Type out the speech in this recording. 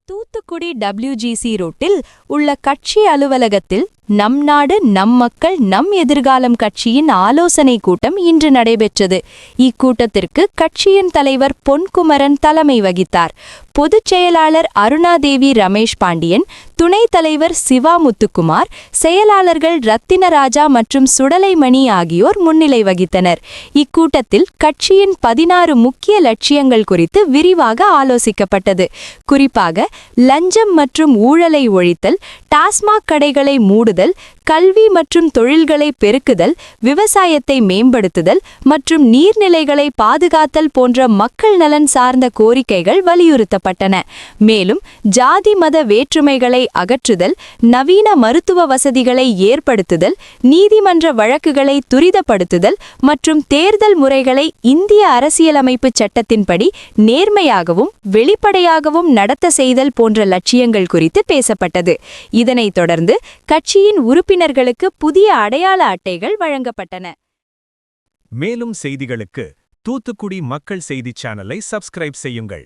Thoothukudi WGC ரோட்டில் உள்ள கட்சி அலுவலகத்தில் நம் நாடு நம் மக்கள் நம் எதிர்காலம் கட்சியின் ஆலோசனை கூட்டம் இன்று நடைபெற்றது. இக்கூட்டத்திற்கு கட்சியின் தலைவர் பொன்குமரன் தலைமை வகித்தார். பொதுச் செயலாளர் அருணாதேவி ரமேஷ் பாண்டியன், துணைத் தலைவர் சிவா முத்துக்குமார், செயலாளர்கள் ரத்தினராஜா மற்றும் சுடலைமணி ஆகியோர் முன்னிலை வகித்தனர். இக்கூட்டத்தில் கட்சியின் 16 முக்கிய லட்சியங்கள் குறித்து விரிவாக ஆலோசிக்கப்பட்டது. குறிப்பாக லஞ்சம் மற்றும் ஊழலை ஒழித்தல், டாஸ்மாக் கடைகளை மூடுதல், கல்வி மற்றும் தொழில்களை பெருக்குதல், விவசாயத்தை மேம்படுத்துதல் மற்றும் நீர்நிலைகளை பாதுகாத்தல் போன்ற மக்கள் நலன் சார்ந்த கோரிக்கைகள் வலியுறுத்தப்பட்டன. மேலும் ஜாதி மத வேற்றுமைகளை அகற்றுதல், நவீன மருத்துவ வசதிகளை ஏற்படுத்துதல், நீதிமன்ற வழக்குகளை துரிதப்படுத்துதல் மற்றும் தேர்தல் முறைகளை இந்திய அரசியலமைப்பு சட்டத்தின்படி நேர்மையாகவும் வெளிப்படையாகவும் நடத்த செய்தல் போன்ற லட்சியங்கள் குறித்து பேசப்பட்டது. இதனைத் தொடர்ந்து கட்சியின் உறுப்பினர்களுக்கு புதிய அடையாள அட்டைகள் வழங்கப்பட்டன. மேலும் செய்திகளுக்கு தூத்துக்குடி மக்கள் செய்தி சேனலை சப்ஸ்கிரைப் செய்யுங்கள்.